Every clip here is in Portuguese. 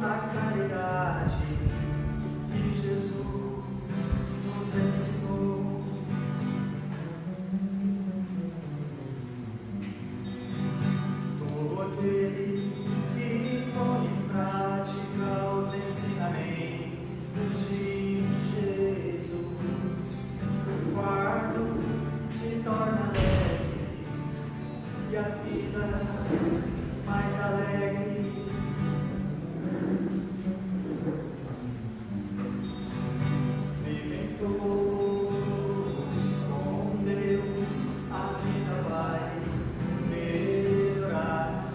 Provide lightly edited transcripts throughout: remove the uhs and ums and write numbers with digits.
a caridade que Jesus nos ensinou. Todo aquele que põe em prática os ensinamentos de Jesus, o fardo se torna leve e a vida mais alegre. Vivem todos com Deus, a vida vai melhorar.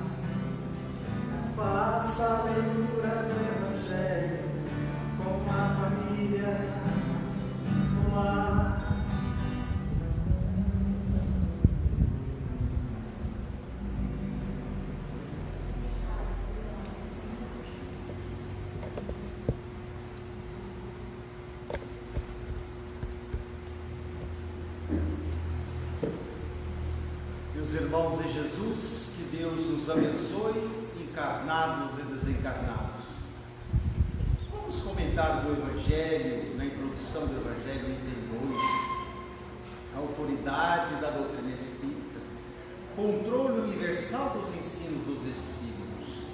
Faça a leitura do Evangelho com a família no lar. Meus irmãos em Jesus, que Deus nos abençoe, encarnados e desencarnados. Vamos comentar do Evangelho, na introdução do Evangelho, item 2, a autoridade da doutrina espírita, controle universal dos ensinos dos espíritos.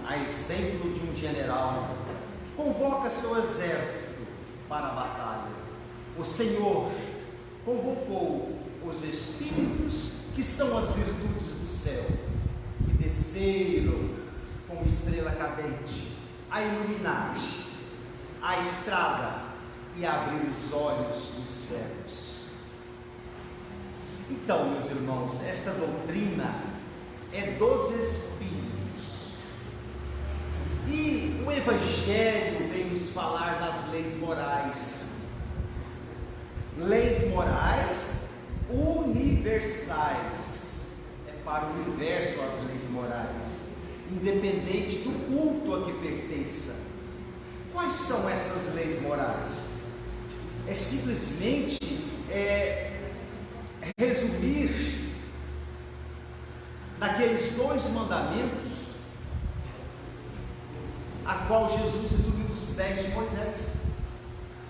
A exemplo de um general que convoca seu exército para a batalha, o Senhor convocou os espíritos, que são as virtudes do céu, que desceram como estrela cadente a iluminar a estrada e a abrir os olhos dos cegos. Então, meus irmãos, esta doutrina é dos espíritos, e o Evangelho vem nos falar das leis morais universais. É para o universo as leis morais, independente do culto a que pertença. Quais são essas leis morais? É simplesmente resumir naqueles 2 mandamentos, a qual Jesus resumiu dos 10 de Moisés: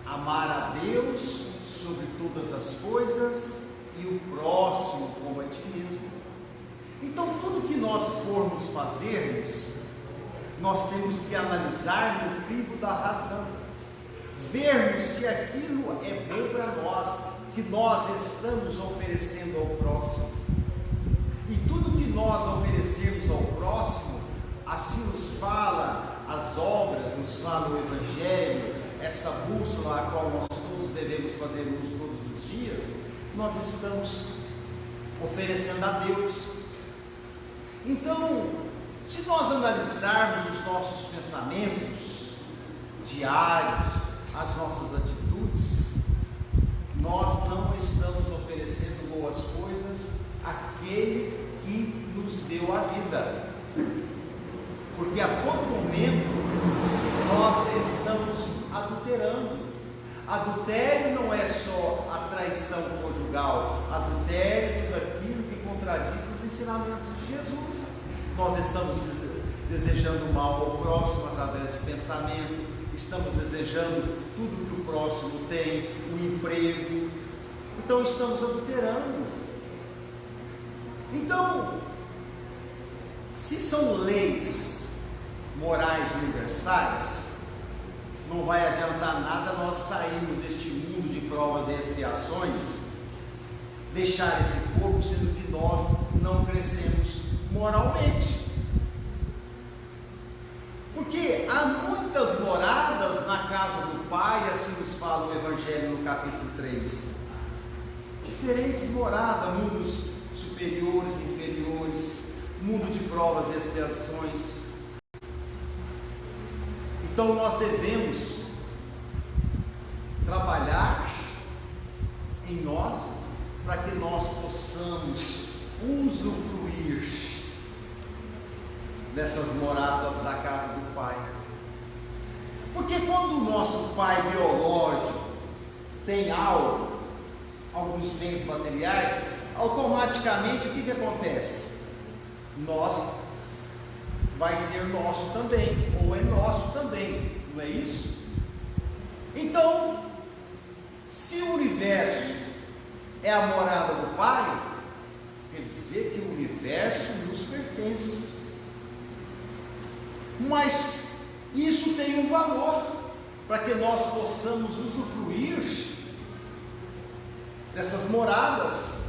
amar a Deus sobre todas as coisas e o próximo como a ti mesmo. Então, tudo que nós formos fazermos, nós temos que analisar no crivo da razão, vermos se aquilo é bom para nós, que nós estamos oferecendo ao próximo. E tudo que nós oferecermos ao próximo, assim nos fala as obras, nos fala o Evangelho, essa bússola a qual nós todos devemos fazer uso todos os dias, nós estamos oferecendo a Deus. Então, se nós analisarmos os nossos pensamentos diários, as nossas atitudes, nós não estamos oferecendo boas coisas àquele que nos deu a vida, porque a todo momento nós estamos adulterando. Adultério não é só a traição conjugal, adultério é tudo aquilo que contradiz os ensinamentos de Jesus. Nós estamos desejando mal ao próximo através de pensamento, estamos desejando tudo que o próximo tem, o emprego, então estamos adulterando. Então, se são leis morais universais, não vai adiantar nada nós sairmos deste mundo de provas e expiações, deixar esse corpo, sendo que nós não crescemos moralmente. Porque há muitas moradas na casa do Pai, assim nos fala o Evangelho no capítulo 3. Diferentes moradas, mundos superiores, inferiores, mundo de provas e expiações. Então nós devemos trabalhar em nós para que nós possamos usufruir dessas moradas da casa do Pai. Porque quando o nosso pai biológico tem algo, alguns bens materiais, automaticamente o que acontece? Nós vai ser nosso também, ou é nosso também, não é isso? Então, se o universo é a morada do Pai, quer dizer que o universo nos pertence. Mas isso tem um valor para que nós possamos usufruir dessas moradas,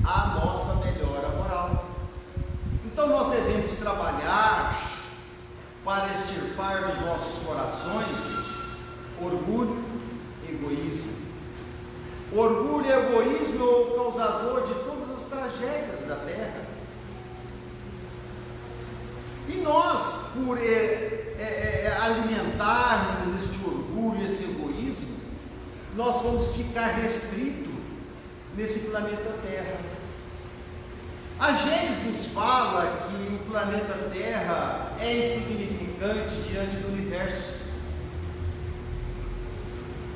a nossa melhora moral. Então nós devemos trabalhar para extirpar dos nossos corações orgulho e egoísmo. O orgulho e egoísmo é o causador de todas as tragédias da terra. E nós, por alimentarmos este orgulho e esse egoísmo, nós vamos ficar restritos nesse planeta Terra. A Gênesis nos fala que o planeta Terra é insignificante diante do universo.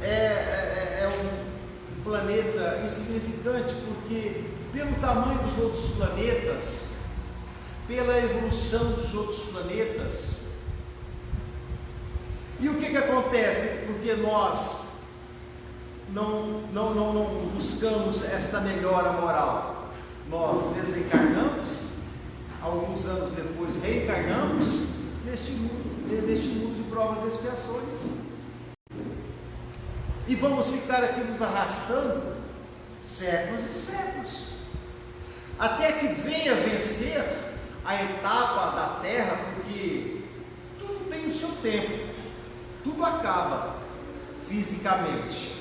É um planeta insignificante porque, pelo tamanho dos outros planetas, pela evolução dos outros planetas, e o que acontece? Porque nós não buscamos esta melhora moral. Nós desencarnamos, alguns anos depois reencarnamos neste mundo de provas e expiações, e vamos ficar aqui nos arrastando séculos e séculos, até que venha vencer a etapa da Terra, porque tudo tem o seu tempo, tudo acaba fisicamente.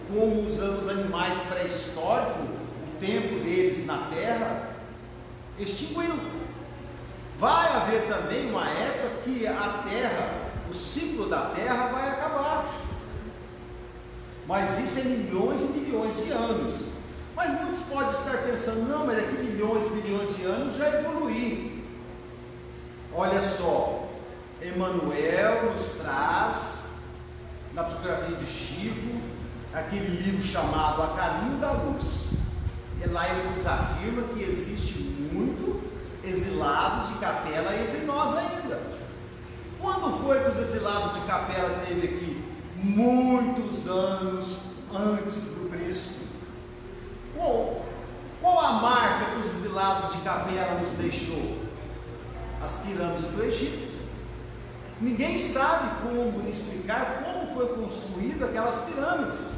Como usando os animais pré-históricos, o tempo deles na Terra extinguiu. Vai haver também uma época que a Terra, o ciclo da Terra vai acabar. Mas isso é milhões e milhões de anos. Mas muitos podem estar pensando, não, mas daqui milhões e milhões de anos já evoluí. Olha só, Emmanuel nos traz, na psicografia de Chico, aquele livro chamado A Caminho da Luz. E lá ele nos afirma que existe muito exilados de capela entre nós ainda. Quando foi que os exilados de capela teve aqui? Muitos anos antes do Cristo. Qual a marca que os exilados de capela nos deixou? As pirâmides do Egito. Ninguém sabe como explicar como foi construída aquelas pirâmides.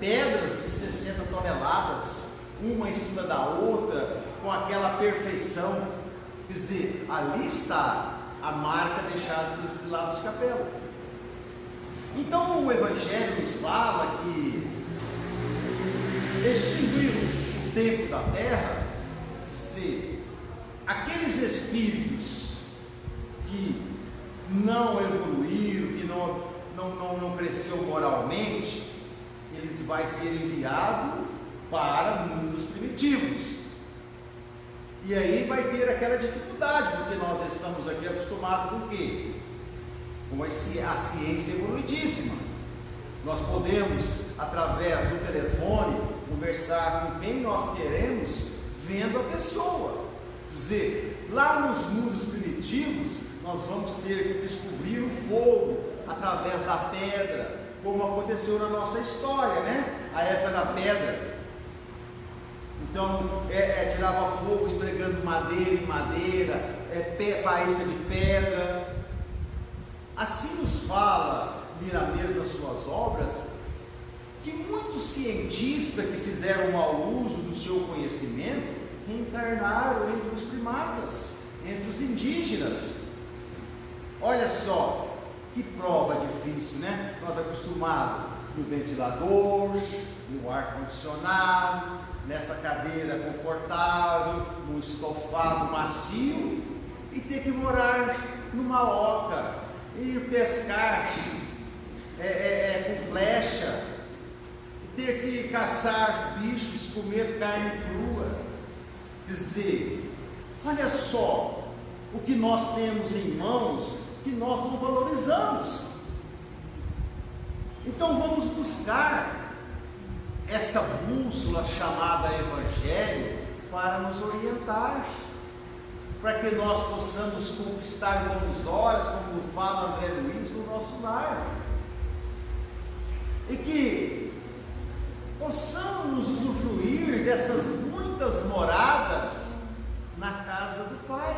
Pedras de 60 toneladas, uma em cima da outra, com aquela perfeição. Quer dizer, ali está a marca deixada pelos exilados de capela. Então o Evangelho nos fala que extinguir o tempo da terra, se aqueles espíritos que não evoluíram, que não cresceu moralmente, eles vão ser enviados para mundos primitivos. E aí vai ter aquela dificuldade, porque nós estamos aqui acostumados com o quê? Com a ciência evoluidíssima. Nós podemos, através do telefone, conversar com quem nós queremos, vendo a pessoa. Quer dizer, lá nos mundos primitivos, nós vamos ter que descobrir o fogo através da pedra, como aconteceu na nossa história, né? A época da pedra. Então, tirava fogo esfregando madeira em madeira, faísca de pedra. Assim nos fala Miramês nas suas obras, que muitos cientistas que fizeram mau uso do seu conhecimento reencarnaram entre os primatas, entre os indígenas. Olha só, que prova difícil, né? Nós acostumados no ventilador, no ar-condicionado, nessa cadeira confortável, num estofado macio, e ter que morar numa oca, e pescar com flecha, e ter que caçar bichos, comer carne crua. Quer dizer, olha só o que nós temos em mãos, que nós não valorizamos. Então vamos buscar essa bússola chamada Evangelho, para nos orientar, para que nós possamos conquistar bons horas, como fala André Luiz, no nosso lar, e que possamos usufruir dessas muitas moradas na casa do Pai,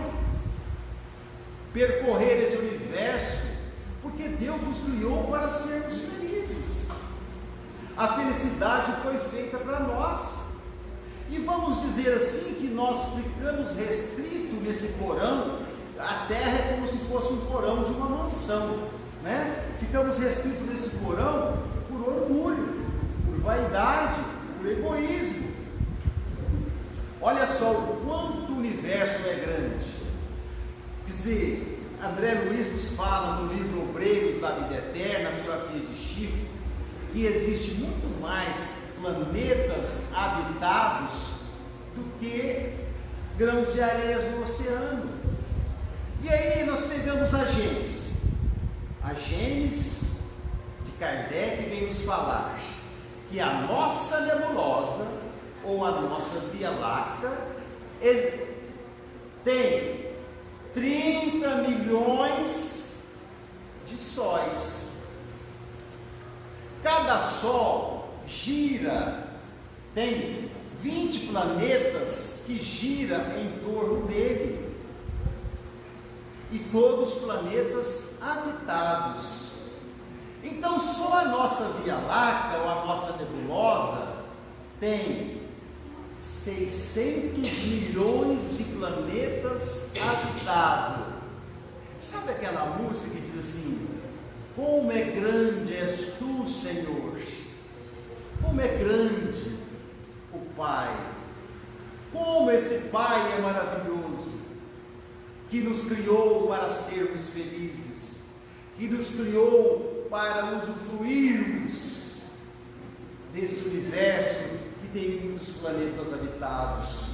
percorrer esse universo, porque Deus nos criou para sermos felizes. A felicidade foi feita para nós, e vamos dizer assim que nós ficamos restritos nesse porão. A terra é como se fosse um porão de uma mansão, né? Ficamos restritos nesse porão por orgulho, por vaidade, por egoísmo. Olha só o quanto o universo é grande. Quer dizer, André Luiz nos fala no livro Obreiros da Vida Eterna, a biografia de Chico, que existe muito mais planetas habitados do que grãos de areia no oceano. E aí nós pegamos a Gênesis de Kardec vem nos falar que a nossa nebulosa, ou a nossa Via Láctea, tem 30 milhões de sóis. Cada sol gira, tem 20 planetas que giram em torno dele, e todos os planetas habitados. Então só a nossa Via Láctea, ou a nossa nebulosa, tem 600 milhões de planetas habitados. Sabe aquela música que diz assim: como é grande és tu, Senhor, como é grande o Pai, como esse Pai é maravilhoso, que nos criou para sermos felizes, que nos criou para usufruirmos desse universo que tem muitos planetas habitados.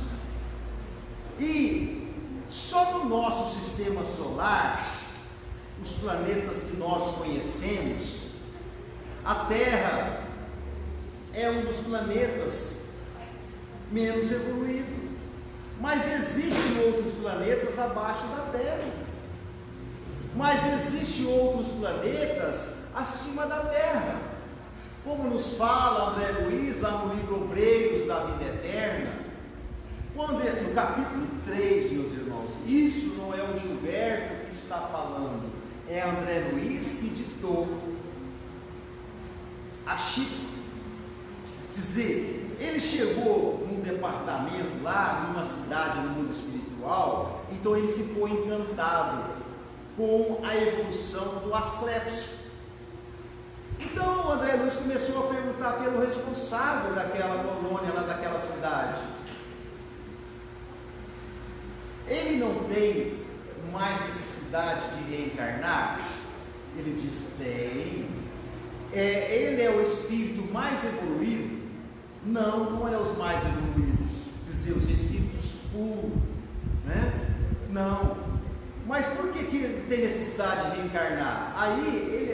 E só no nosso sistema solar, os planetas que nós conhecemos, a Terra é um dos planetas menos evoluído, mas existem outros planetas abaixo da Terra, mas existem outros planetas acima da Terra, como nos fala André Luiz lá no livro Obreiros da Vida Eterna, quando no capítulo 3, meus irmãos. Isso não é o Gilberto que está falando, é André Luiz que ditou a Chico. Dizer, ele chegou num departamento lá, numa cidade no mundo espiritual, então ele ficou encantado com a evolução do Asclepio. Então o André Luiz começou a perguntar pelo responsável daquela colônia, lá daquela cidade. Ele não tem mais necessidade de reencarnar? Ele diz: tem. Ele é o espírito mais evoluído? Não, não é os mais evoluídos, dizer, os espíritos puros, né? Não. Mas por que ele tem necessidade de reencarnar? Aí ele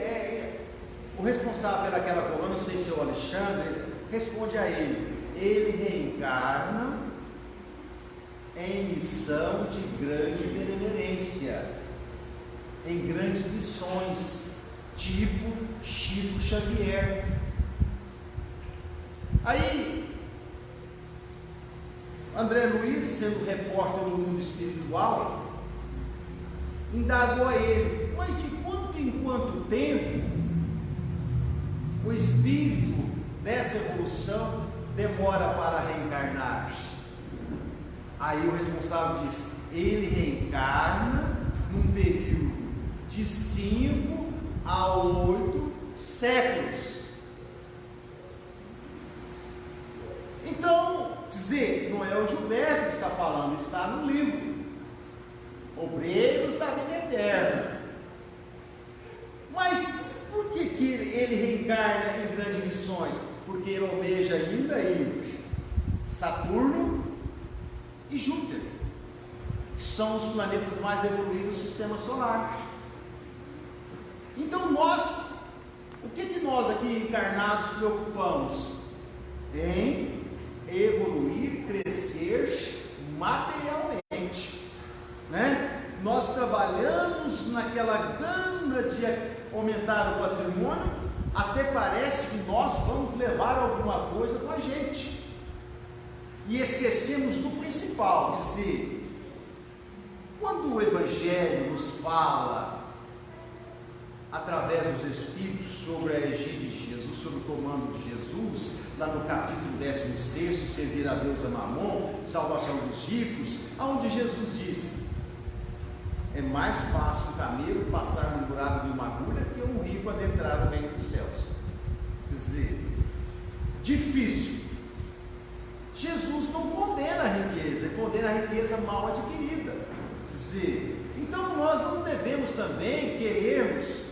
o responsável pelaquela colônia, não sei se é o Alexandre, responde a ele reencarna em missão de grande benemerência, em grandes missões, tipo Chico Xavier. Aí André Luiz, sendo repórter do mundo espiritual, indagou a ele: mas de quanto em quanto tempo o espírito dessa evolução demora para reencarnar? Aí o responsável disse: ele reencarna num período de 5 a 8 séculos. Então, dizer, não é o Gilberto que está falando, está no livro Obreiros da Vida Eterna. Mas por que ele reencarna em grandes missões? Porque ele almeja ainda em Saturno e Júpiter, que são os planetas mais evoluídos do sistema solar. Então o que nós aqui encarnados preocupamos? Em evoluir, crescer materialmente, né? Nós trabalhamos naquela gana de aumentar o patrimônio, até parece que nós vamos levar alguma coisa com a gente, e esquecemos do principal, dizer, quando o Evangelho nos fala, através dos Espíritos, sobre a egídia de Jesus, sobre o comando de Jesus, lá no capítulo 16, servir a Deus a Mamon, salvação dos ricos, aonde Jesus disse, é mais fácil um camelo passar no buraco de uma agulha que um rico adentrar no reino dos céus. Quer dizer, difícil. Jesus não condena a riqueza, ele condena a riqueza mal adquirida. Quer dizer, então nós não devemos também querermos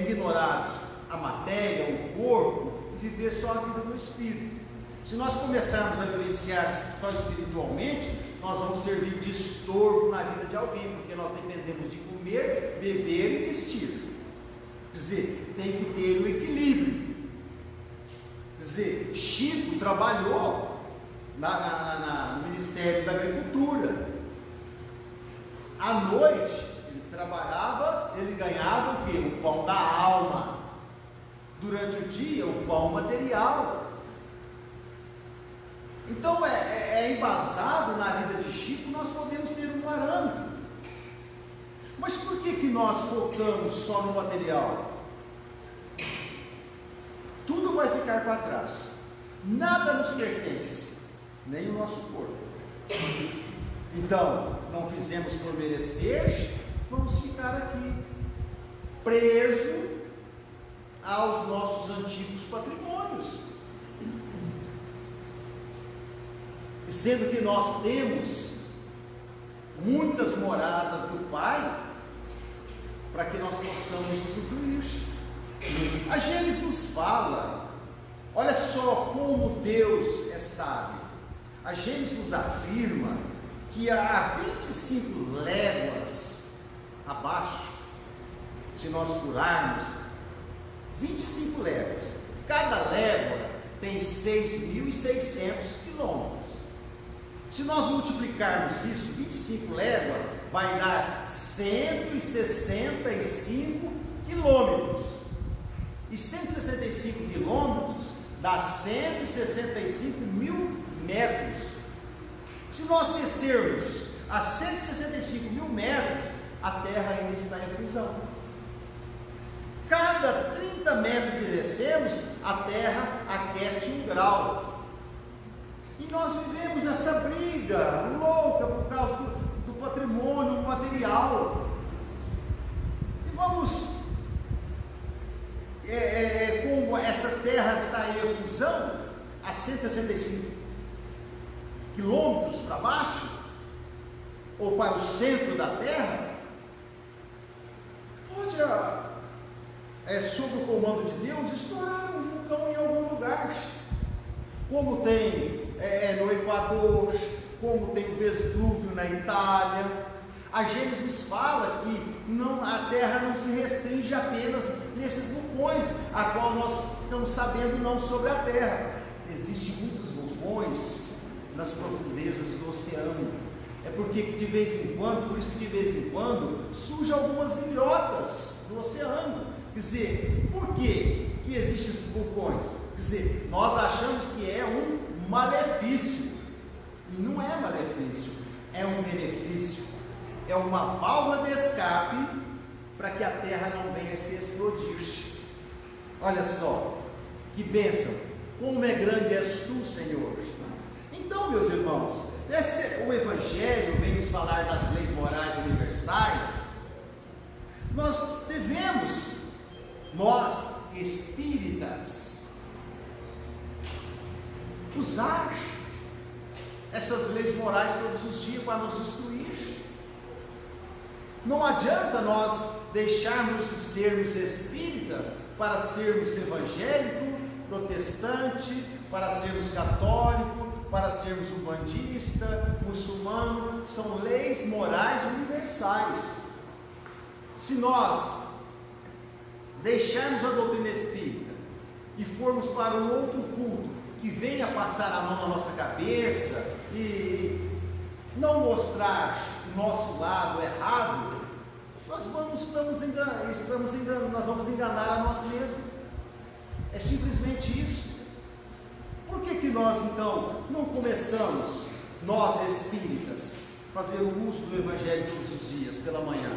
ignorar a matéria, o corpo, e viver só a vida do Espírito. Se nós começarmos a vivenciar só espiritualmente, nós vamos servir de estorvo na vida de alguém, porque nós dependemos de comer, beber e vestir. Quer dizer, tem que ter o equilíbrio. Quer dizer, Chico trabalhou no Ministério da Agricultura. À noite, ele trabalhava, ele ganhava o quê? O pão da alma. Durante o dia, o pão material. Então, embasado na vida de Chico, nós podemos ter um parâmetro. Mas por que nós focamos só no material? Tudo vai ficar para trás. Nada nos pertence, nem o nosso corpo. Então, não fizemos por merecer, vamos ficar aqui, preso aos nossos antigos patrimônios. Sendo que nós temos muitas moradas do Pai, para que nós possamos usufruir. A Gênesis nos fala, olha só como Deus é sábio. A Gênesis nos afirma que há 25 léguas abaixo, se nós furarmos, 25 léguas, cada légua tem 6.600 quilômetros. Se nós multiplicarmos isso, 25 léguas, vai dar 165 quilômetros. E 165 quilômetros dá 165 mil metros. Se nós descermos a 165 mil metros, a Terra ainda está em fusão. Cada 30 metros que descemos, a Terra aquece 1 grau. E nós vivemos nessa briga louca por causa do patrimônio material. E vamos, como essa terra está em efusão, a 165 quilômetros para baixo, ou para o centro da terra, pode, sob o comando de Deus, estourar um vulcão em algum lugar, como tem no Equador, como tem o Vesúvio na Itália. A Gênesis nos fala que a terra não se restringe apenas nesses vulcões, a qual nós estamos sabendo não sobre a terra. Existem muitos vulcões nas profundezas do oceano. É porque de vez em quando, por isso que de vez em quando surgem algumas ilhotas do oceano. Quer dizer, por que existem esses vulcões? Quer dizer, nós achamos que é um malefício, e não é malefício, é um benefício, é uma válvula de escape para que a terra não venha se explodir. Olha só, que bênção, como é grande és tu, Senhor. Então, meus irmãos, o Evangelho vem nos falar das leis morais universais. Nós devemos, nós espíritas, usar essas leis morais todos os dias para nos instruir. Não adianta nós deixarmos de sermos espíritas para sermos evangélico, protestante, para sermos católico, para sermos umbandista, muçulmano. São leis morais universais. Se nós deixarmos a doutrina espírita e formos para um outro culto, que venha passar a mão na nossa cabeça e não mostrar o nosso lado errado, nós vamos enganar a nós mesmos. É simplesmente isso. Por que nós então não começamos, nós espíritas, fazer o uso do Evangelho todos os dias, pela manhã?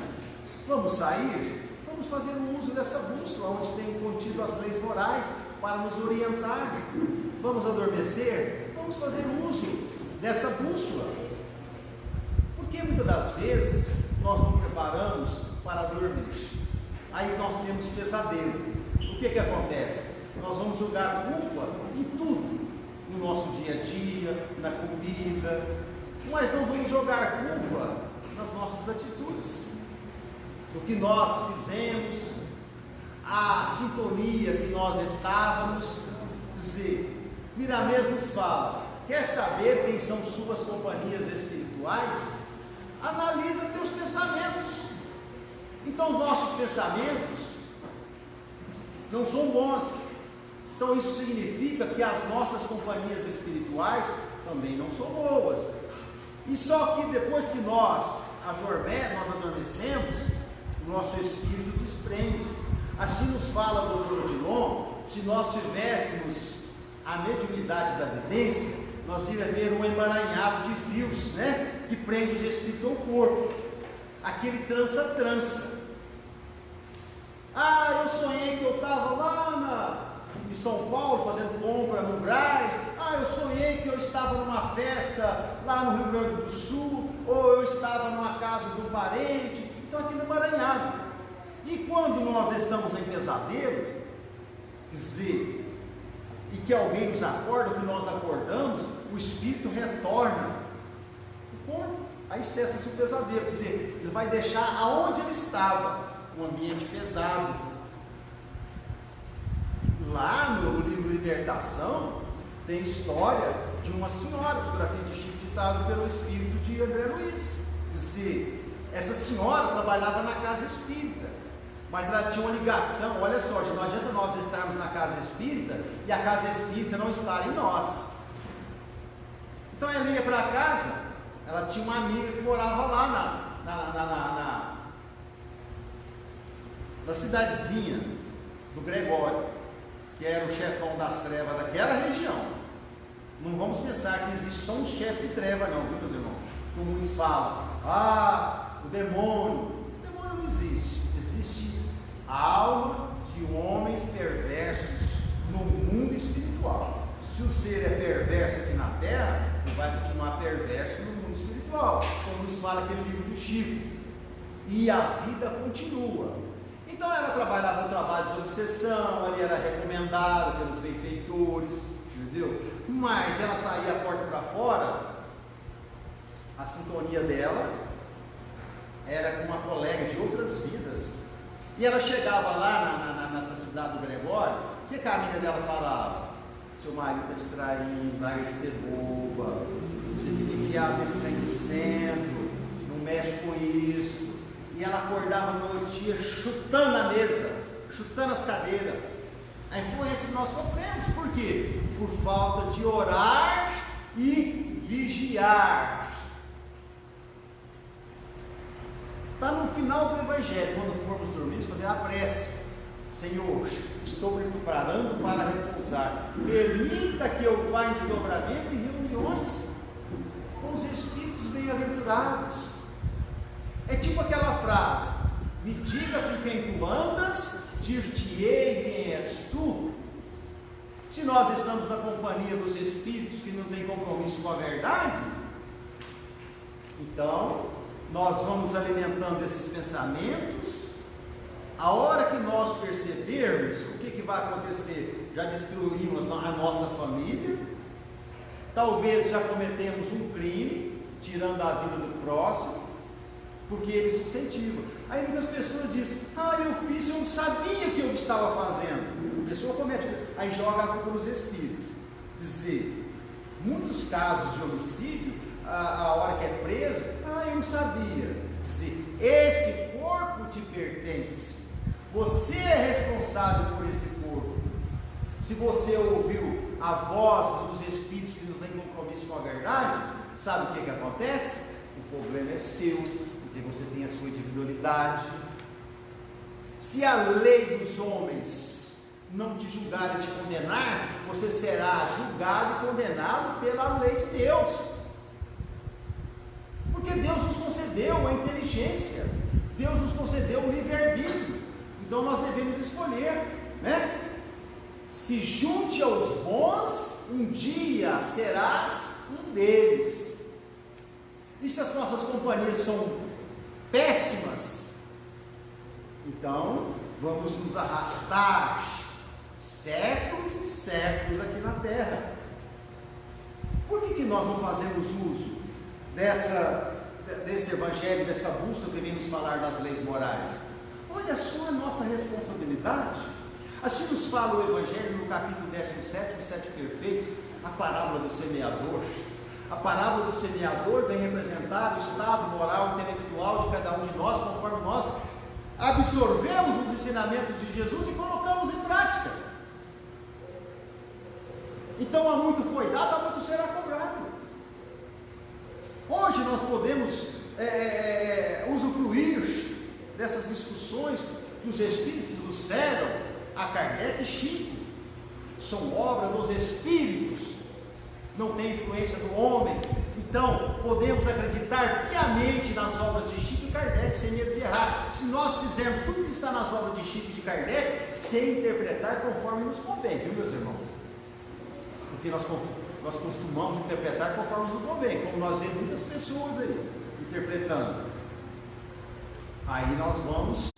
Vamos sair? Vamos fazer o uso dessa bússola, onde tem contido as leis morais, para nos orientar. Vamos adormecer? Vamos fazer uso dessa bússola. Porque muitas das vezes nós não preparamos para dormir. Aí nós temos pesadelo. O que acontece? Nós vamos jogar culpa em tudo, no nosso dia a dia, na comida, mas não vamos jogar culpa nas nossas atitudes, do que nós fizemos, a sintonia que nós estávamos. Dizer, Miramês nos fala: quer saber quem são suas companhias espirituais? Analisa teus pensamentos. Então os nossos pensamentos não são bons. Então isso significa que as nossas companhias espirituais também não são boas. E só que depois que nós adormecemos, o nosso espírito desprende. Assim nos fala o Dr. Odilon: se nós tivéssemos a mediunidade da vidência, nós iríamos ver um emaranhado de fios, né, que prende os espíritos ao corpo, aquele trança-trança. Eu sonhei que eu estava lá em São Paulo fazendo compra no Brás. Eu sonhei que eu estava numa festa lá no Rio Grande do Sul, ou eu estava numa casa do parente. Então aquilo é emaranhado. E quando nós estamos em pesadelo, dizer, e que alguém nos acorda, que nós acordamos, o espírito retorna o corpo, aí cessa-se o pesadelo, quer dizer, ele vai deixar aonde ele estava, um ambiente pesado. Lá no livro Libertação, tem história de uma senhora, psicografia de Chico, ditado pelo espírito de André Luiz. Dizer, essa senhora trabalhava na casa espírita, mas ela tinha uma ligação. Olha só, não adianta nós estarmos na casa espírita e a casa espírita não estar em nós. Então ela ia para casa, ela tinha uma amiga que morava lá na cidadezinha do Gregório, que era o chefão das trevas daquela região. Não vamos pensar que existe só um chefe de treva, não, viu, meus irmãos? Como muitos falam, o demônio. O demônio não existe. Existe a alma de homens perversos no mundo espiritual. Se o ser é perverso aqui na terra, ele vai continuar perverso no mundo espiritual, como nos fala aquele livro do Chico. E a vida continua. Então ela trabalhava no trabalho de obsessão, ali era recomendada pelos benfeitores, entendeu? Mas ela saía a porta para fora, a sintonia dela era com uma colega de outras vidas. E ela chegava lá nessa cidade do Gregório, o que a amiga dela falava? Seu marido está te traindo, larga de ser boba, você fica enfiado nesse trem de centro, não mexe com isso. E ela acordava à noite chutando a mesa, chutando as cadeiras. A influência que nós sofremos, por quê? Por falta de orar e vigiar. Está no final do Evangelho, quando formos dormir, fazer a prece. Senhor, estou me preparando para repousar. Permita que eu vá em desdobramento e reuniões com os espíritos bem-aventurados. É tipo aquela frase: me diga com quem tu andas, dir-te-ei quem és tu. Se nós estamos na companhia dos espíritos que não têm compromisso com a verdade, então nós vamos alimentando esses pensamentos. A hora que nós percebermos, o que vai acontecer? Já destruímos a nossa família, talvez já cometemos um crime, tirando a vida do próximo, porque eles incentivam. Aí muitas pessoas dizem: eu fiz, eu não sabia que eu estava fazendo. A pessoa comete, aí joga a culpa nos espíritos. Dizer, muitos casos de homicídio, a hora que é preso, eu não sabia. Dizer, esse corpo te pertence, você é responsável por esse corpo. Se você ouviu a voz dos espíritos que não têm compromisso com a verdade, sabe o que acontece? O problema é seu, porque você tem a sua individualidade. Se a lei dos homens não te julgar e te condenar, você será julgado e condenado pela lei de Deus. Porque Deus nos concedeu a inteligência, Deus nos concedeu o livre-arbítrio. Então nós devemos escolher, né? Se junte aos bons, um dia serás um deles. E se as nossas companhias são péssimas, então vamos nos arrastar séculos e séculos aqui na terra. Por que nós não fazemos uso desse evangelho, dessa bússola que vem nos falar das leis morais? Olha só a nossa responsabilidade. Assim nos fala o evangelho no capítulo 17, os 7 perfeitos, a parábola do semeador. A parábola do semeador vem representar o estado moral e intelectual de cada um de nós, conforme nós absorvemos os ensinamentos de Jesus e colocamos em prática. Então, há muito foi dado, há muito será cobrado. Hoje nós podemos usufruir dessas instruções que os espíritos trouxeram a Kardec e Chico. São obra dos espíritos, não tem influência do homem. Então, podemos acreditar piamente nas obras de Chico e Kardec, sem medo de errar. Se nós fizermos tudo que está nas obras de Chico e de Kardec, sem interpretar conforme nos convém, viu, meus irmãos? Porque nós costumamos interpretar conforme nos convém, como nós vemos muitas pessoas aí interpretando. Aí nós vamos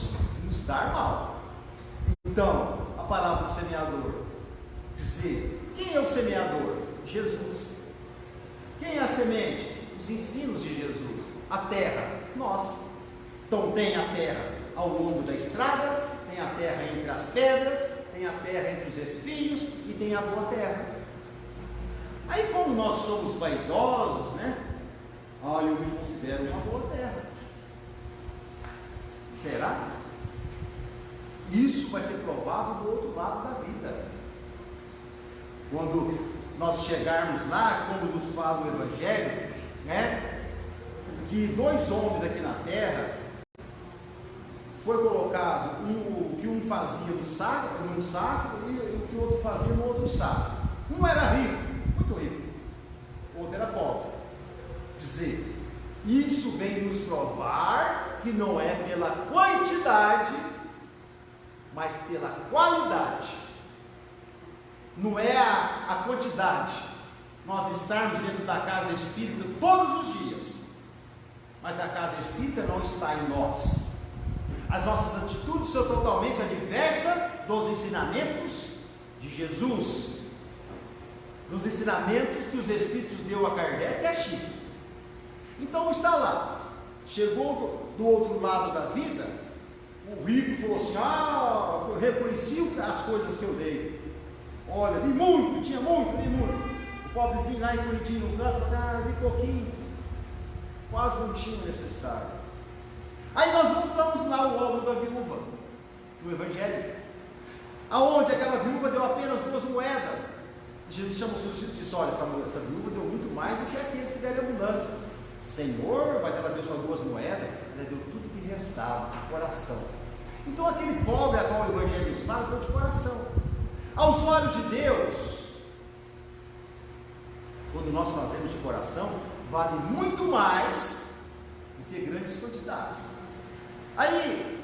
nos dar mal. Então, a parábola do semeador dizer: quem é o semeador? Jesus. Quem é a semente? Os ensinos de Jesus. A terra, nós. Então tem a terra ao longo da estrada, tem a terra entre as pedras, tem a terra entre os espinhos e tem a boa terra. Aí, como nós somos vaidosos, né? Eu me considero uma boa terra. Será? Isso vai ser provado do outro lado da vida. Quando nós chegarmos lá, como nos fala o Evangelho, né? Que 2 homens aqui na terra foi colocado, o que um fazia num saco e o que o outro fazia no outro saco. Um era rico, muito rico, o outro era pobre. Dizer, isso vem nos provar que não é pela quantidade, mas pela qualidade. Não é a quantidade, nós estarmos dentro da casa espírita todos os dias, mas a casa espírita não está em nós. As nossas atitudes são totalmente adversas dos ensinamentos de Jesus, dos ensinamentos que os espíritos deu a Kardec e a Chico. Então está lá, chegou do outro lado da vida, o rico falou assim: eu reconheci as coisas que eu dei. Olha, li muito, tinha muito, li muito. O pobrezinho lá encolhidinho no canto, falou assim: li pouquinho, quase não tinha o necessário. Aí nós voltamos lá ao óbolo da viúva, no Evangelho, aonde aquela viúva deu apenas 2 moedas. Jesus chamou os seus discípulos e disse: olha, essa viúva deu muito mais do que aqueles que deram abundância. Senhor, mas ela deu só 2 moedas, ela deu tudo que restava, de coração. Então aquele pobre a qual o Evangelho nos fala, deu de coração. Aos olhos de Deus, quando nós fazemos de coração, vale muito mais do que grandes quantidades. Aí,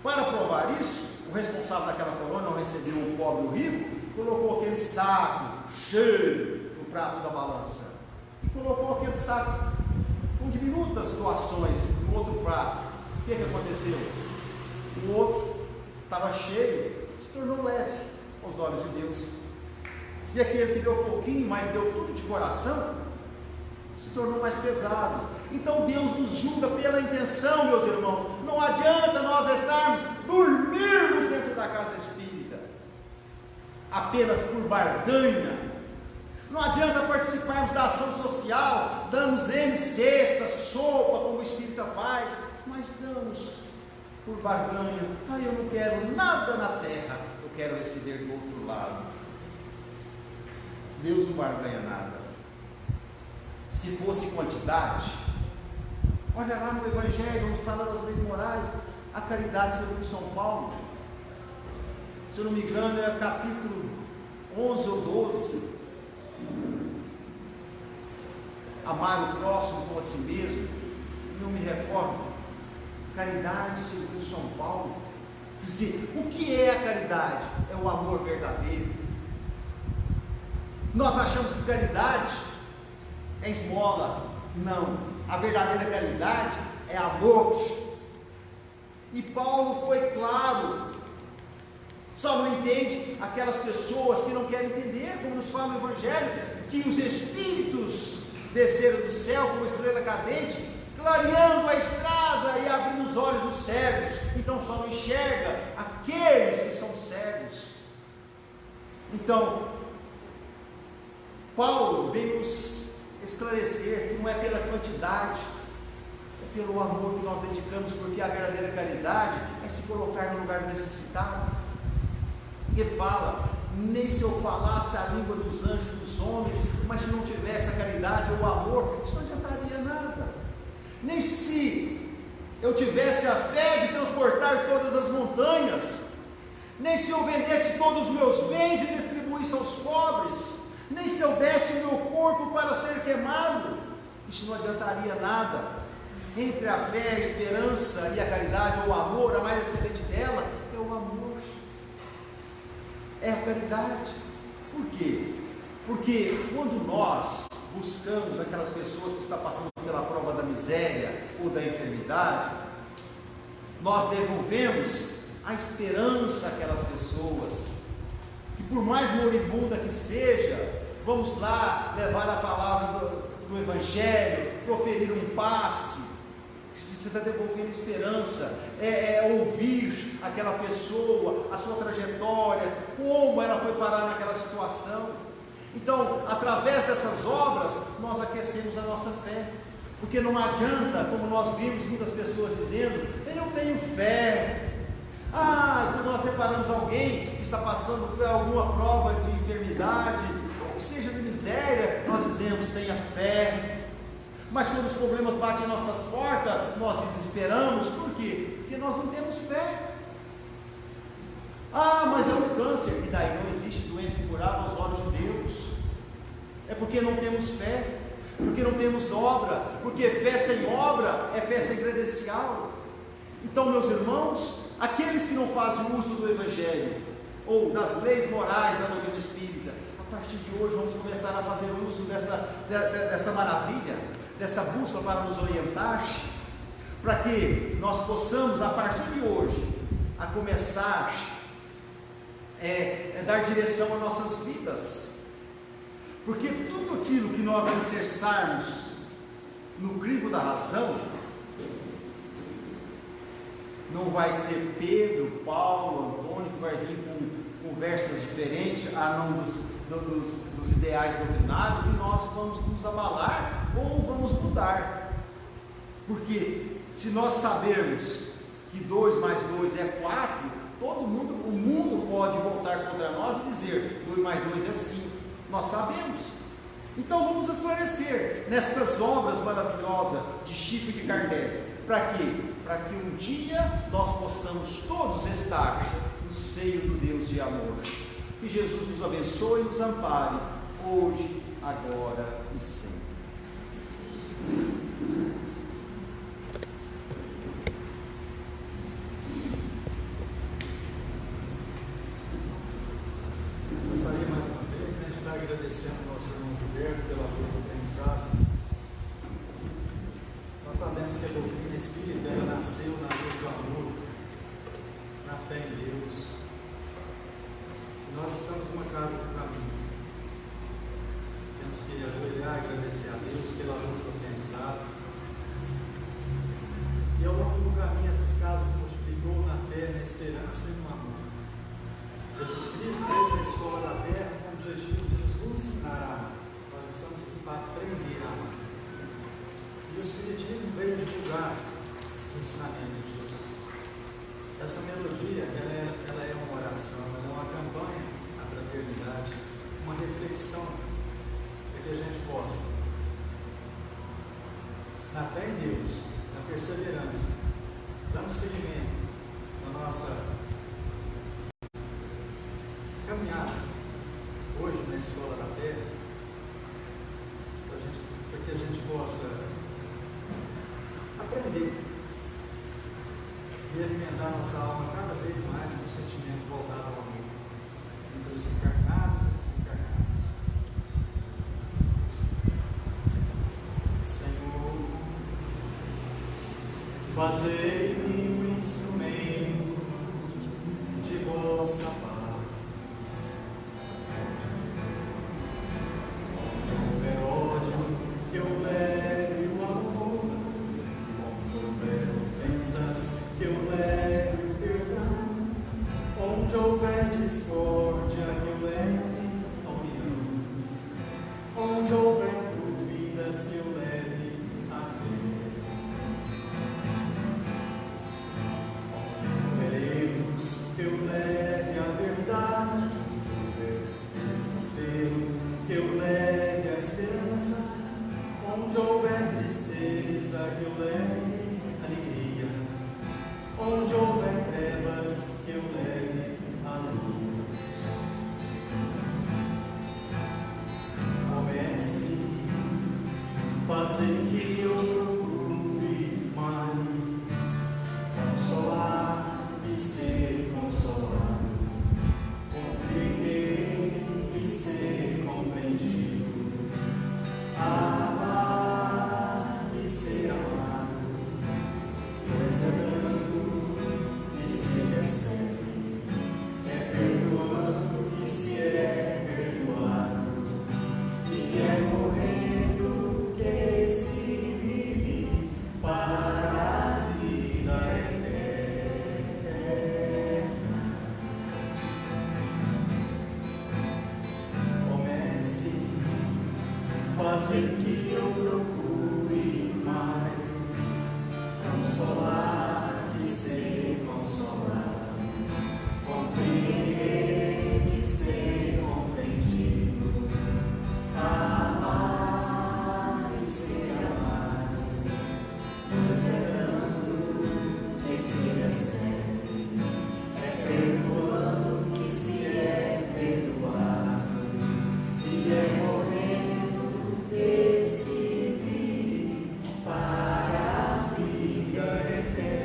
para provar isso, o responsável daquela colônia não recebeu o pobre e o rico, colocou aquele saco cheio no prato da balança, e colocou aquele saco com diminutas doações no outro prato. O que aconteceu? O outro estava cheio, se tornou leve aos olhos de Deus, e aquele que deu pouquinho, mas deu tudo de coração, se tornou mais pesado. Então Deus nos julga pela intenção, meus irmãos. Não adianta nós dormirmos dentro da casa espírita apenas por barganha. Não adianta participarmos da ação social, damos cesta, sopa, como o espírita faz, mas damos por barganha. Eu não quero nada na terra, eu quero receber do outro lado. Deus não barganha nada. Se fosse quantidade, olha lá no Evangelho, onde fala das leis morais, a caridade segundo São Paulo, se eu não me engano é capítulo 11 ou 12, amar o próximo como a si mesmo, não me recordo, caridade segundo São Paulo. Quer dizer, o que é a caridade? É o amor verdadeiro. Nós achamos que caridade é esmola. Não, a verdadeira caridade é amor. E Paulo foi claro. Só não entende aquelas pessoas que não querem entender, como nos fala no Evangelho, que os Espíritos desceram do céu como estrela cadente, clareando a estrada e abrindo os olhos dos cegos. Então só não enxerga aqueles que são cegos. Então Paulo vem nos esclarecer que não é pela quantidade, é pelo amor que nós dedicamos, porque a verdadeira caridade é se colocar no lugar do necessitado. Ele fala, nem se eu falasse a língua dos anjos e dos homens, mas se não tivesse a caridade ou o amor, isso não adiantaria nada. Nem se eu tivesse a fé de transportar todas as montanhas, nem se eu vendesse todos os meus bens e distribuísse aos pobres, nem se eu desse o meu corpo para ser queimado, isso não adiantaria nada. Entre a fé, a esperança e a caridade, ou o amor, a mais excelente dela é o amor, é a caridade. Por quê? Porque quando nós buscamos aquelas pessoas que estão passando pela prova da miséria ou da enfermidade, nós devolvemos a esperança àquelas pessoas, que por mais moribunda que seja, vamos lá levar a palavra do Evangelho, proferir um passe. Você está devolvendo esperança, ouvir aquela pessoa, a sua trajetória, como ela foi parar naquela situação. Então, através dessas obras, nós aquecemos a nossa fé, porque não adianta, como nós vimos muitas pessoas dizendo, eu tenho fé. Quando nós deparamos alguém que está passando por alguma prova de enfermidade, ou que seja de miséria, nós dizemos, tenha fé. Mas quando os problemas batem em nossas portas, nós desesperamos. Por quê? Porque nós não temos fé. Mas é um câncer. E daí não existe doença incurável aos olhos de Deus. É porque não temos fé, porque não temos obra, porque fé sem obra é fé sem credencial. Então, meus irmãos, aqueles que não fazem uso do Evangelho, ou das leis morais da doutrina espírita, a partir de hoje vamos começar a fazer uso dessa maravilha, dessa bússola para nos orientar, para que nós possamos, a partir de hoje, a começar a dar direção às nossas vidas, porque tudo aquilo que nós alicerçarmos no crivo da razão, não vai ser Pedro, Paulo, Antônio que vai vir com conversas diferentes, a não dos ideais doutrinários, que nós vamos nos abalar ou vamos mudar. Porque se nós sabermos que 2 mais 2 é 4, o mundo pode voltar contra nós e dizer 2 mais 2 é 5. Nós sabemos. Então vamos esclarecer nestas obras maravilhosas de Chico e de Kardec. Para quê? Para que um dia nós possamos todos estar no seio do Deus de amor. Que Jesus nos abençoe e nos ampare, hoje, agora e sempre. Gostaria mais uma vez de estar agradecendo ao nosso irmão Gilberto pela luta organizada. Nós sabemos que a doutrina espírita nasceu na luz do amor, na fé em Deus. E nós estamos numa casa do caminho. Temos que ajoelhar e agradecer a Deus pela luta organizada. E ao longo do caminho essas casas se multiplicou na fé, na esperança e no amor. Jesus Cristo veio para a escola da terra com o objetivo de nos ensinar a amar. Nós estamos aqui para aprender a amar. E o Espiritismo veio divulgar os ensinamentos de Jesus. Essa melodia, ela é uma oração, ela é uma campanha à fraternidade, uma reflexão possa, na fé em Deus, na perseverança, dando seguimento na nossa caminhada hoje na escola da terra, para que a gente possa aprender e alimentar nossa alma cada vez mais com o sentimento voltado ao amor entre os encarnados e desencarnados. Senhor, fazei-me um instrumento de vossa paz. Onde houver ódio, que eu leve o amor. Onde houver ofensas, que eu leve o perdão. Onde houver discórdia, que eu leve a união. Onde houver dúvidas, que eu leve a fé. Onde houver erros, que eu leve a verdade. Onde houver desespero, que eu leve a esperança. Onde houver tristeza, que eu leve alegria. Onde houver trevas, que eu leve a luz. Ó Mestre, fazer que eu procure mais consolar e ser consolado, compreender e ser compreendido, amar e ser amado, perseverando e se recebe, perdoando e se perdoado, e morrendo que se vive para a vida eterna. Ó Mestre, fazer que eu procure mais consolar e ser consolado, compreender e ser compreendido, amar e ser amado, perseverando e se recebe, perdoando que se é perdoado, e morrendo que se vive para a vida eterna.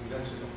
Gratidão.